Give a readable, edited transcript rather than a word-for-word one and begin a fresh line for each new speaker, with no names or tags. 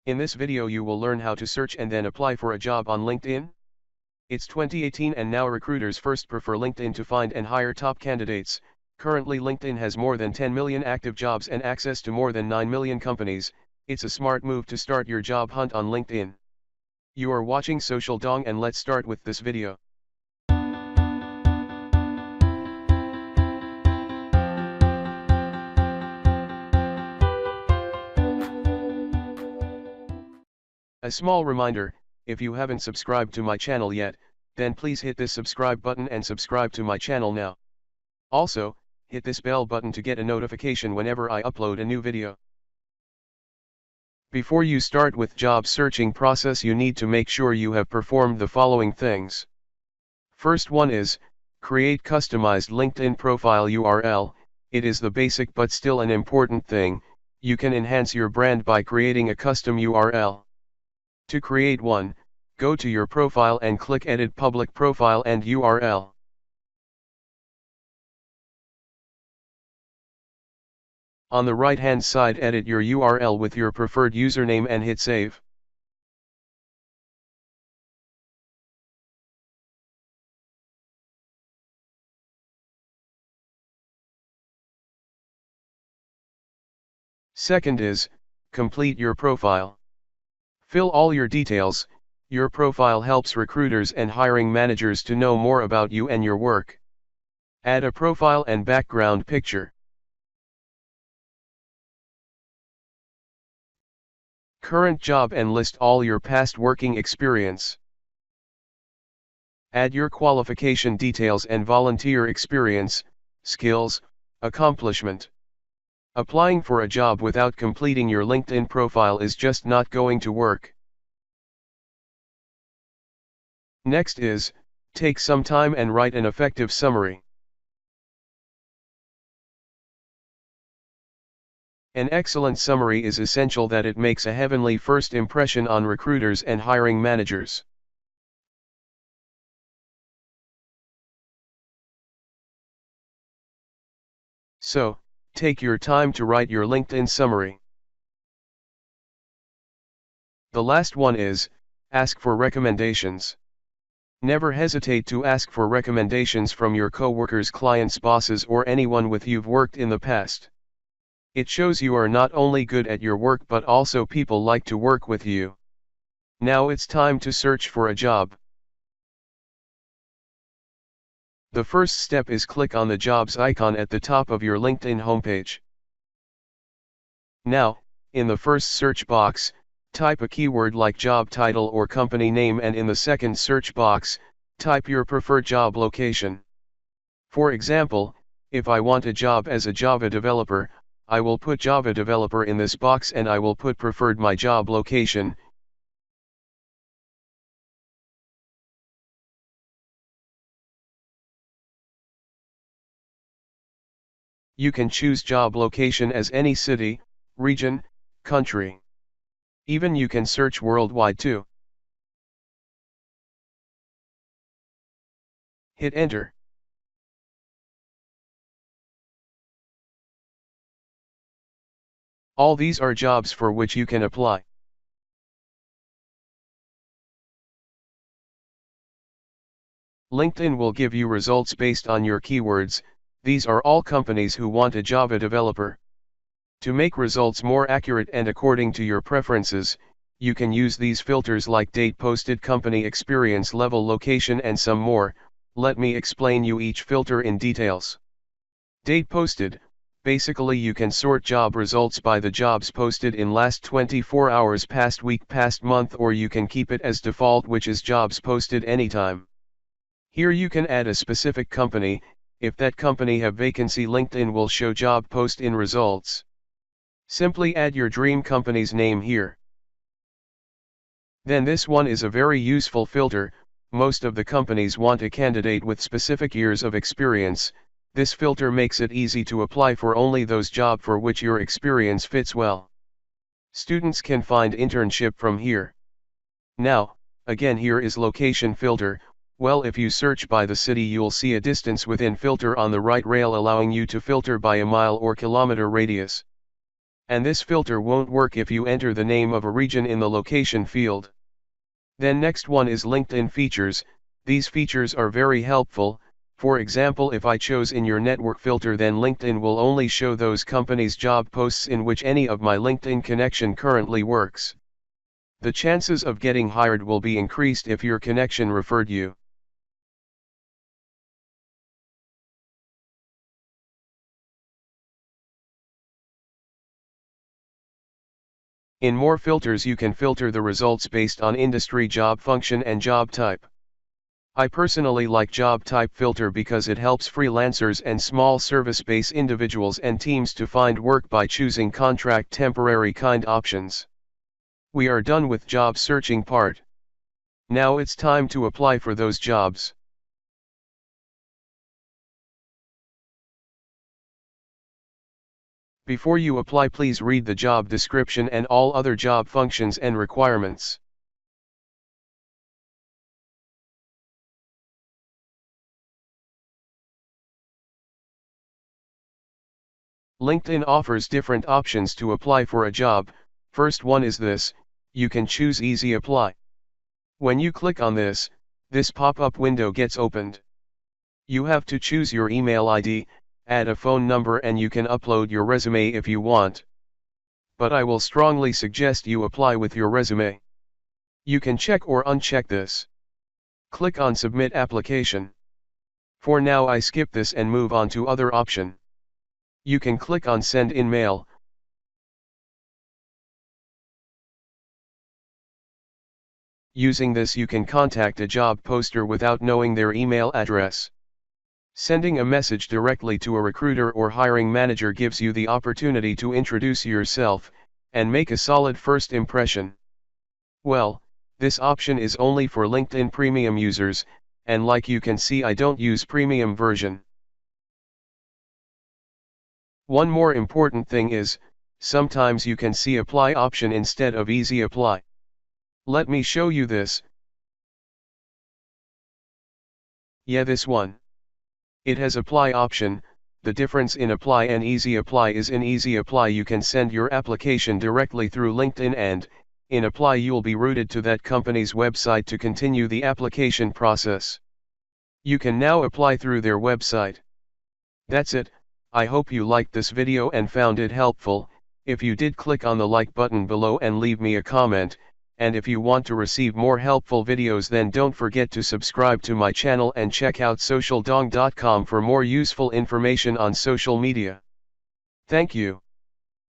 In this video you will learn how to search and then apply for a job on LinkedIn. It's 2018 and now recruiters first prefer LinkedIn to find and hire top candidates. Currently LinkedIn has more than 10 million active jobs and access to more than 9 million companies. It's a smart move to start your job hunt on LinkedIn. You are watching Social Dong and let's start with this video. A small reminder, if you haven't subscribed to my channel yet, then please hit this subscribe button and subscribe to my channel now. Also, hit this bell button to get a notification whenever I upload a new video. Before you start with job searching process, you need to make sure you have performed the following things. First one is, create customized LinkedIn profile URL. It is the basic but still an important thing. You can enhance your brand by creating a custom URL. To create one, go to your profile and click Edit Public Profile and URL. On the right-hand side, edit your URL with your preferred username and hit Save. Second is, complete your profile. Fill all your details. Your profile helps recruiters and hiring managers to know more about you and your work. Add a profile and background picture. Current job and list all your past working experience. Add your qualification details and volunteer experience, skills, accomplishment. Applying for a job without completing your LinkedIn profile is just not going to work. Next is, take some time and write an effective summary. An excellent summary is essential that it makes a heavenly first impression on recruiters and hiring managers. So, take your time to write your LinkedIn summary. The last one is, ask for recommendations. Never hesitate to ask for recommendations from your coworkers, clients, bosses, or anyone with you've worked in the past. It shows you are not only good at your work but also people like to work with you. Now it's time to search for a job. The first step is click on the jobs icon at the top of your LinkedIn homepage. Now, in the first search box, type a keyword like job title or company name, and in the second search box, type your preferred job location. For example, if I want a job as a Java developer, I will put Java developer in this box and I will put preferred my job location. You can choose job location as any city, region, country. Even you can search worldwide too. Hit enter. All these are jobs for which you can apply. LinkedIn will give you results based on your keywords. These are all companies who want a Java developer. To make results more accurate and according to your preferences, you can use these filters like date posted, company experience level, location, and some more. Let me explain you each filter in details. Date posted. Basically you can sort job results by the jobs posted in last 24 hours, past week, past month, or you can keep it as default, which is jobs posted anytime. Here you can add a specific company. If that company have vacancy, LinkedIn will show job post in results. Simply add your dream company's name here. Then this one is a very useful filter. Most of the companies want a candidate with specific years of experience. This filter makes it easy to apply for only those jobs for which your experience fits well. Students can find internship from here. Now, again, here is location filter. Well, if you search by the city, you'll see a distance within filter on the right rail allowing you to filter by a mile or kilometer radius. And this filter won't work if you enter the name of a region in the location field. Then next one is LinkedIn features. These features are very helpful. For example, if I chose in your network filter, then LinkedIn will only show those companies' job posts in which any of my LinkedIn connection currently works. The chances of getting hired will be increased if your connection referred you. In more filters, you can filter the results based on industry, job function and job type. I personally like job type filter because it helps freelancers and small service-based individuals and teams to find work by choosing contract, temporary kind options. We are done with job searching part. Now it's time to apply for those jobs. Before you apply, please read the job description and all other job functions and requirements. LinkedIn offers different options to apply for a job. First one is this: you can choose Easy Apply. When you click on this pop-up window gets opened. You have to choose your email ID, add a phone number, and you can upload your resume if you want. But I will strongly suggest you apply with your resume. You can check or uncheck this. Click on Submit Application. For now I skip this and move on to other option. You can click on Send in Mail. Using this you can contact a job poster without knowing their email address. Sending a message directly to a recruiter or hiring manager gives you the opportunity to introduce yourself, and make a solid first impression. Well, this option is only for LinkedIn Premium users, and like you can see, I don't use Premium version. One more important thing is, sometimes you can see Apply option instead of Easy Apply. Let me show you this. Yeah, this one. It has Apply option. The difference in Apply and Easy Apply is in Easy Apply you can send your application directly through LinkedIn, and in Apply you'll be routed to that company's website to continue the application process. You can now apply through their website. That's it. I hope you liked this video and found it helpful. If you did, click on the like button below and leave me a comment. And if you want to receive more helpful videos, then don't forget to subscribe to my channel and check out socialdong.com for more useful information on social media. Thank you.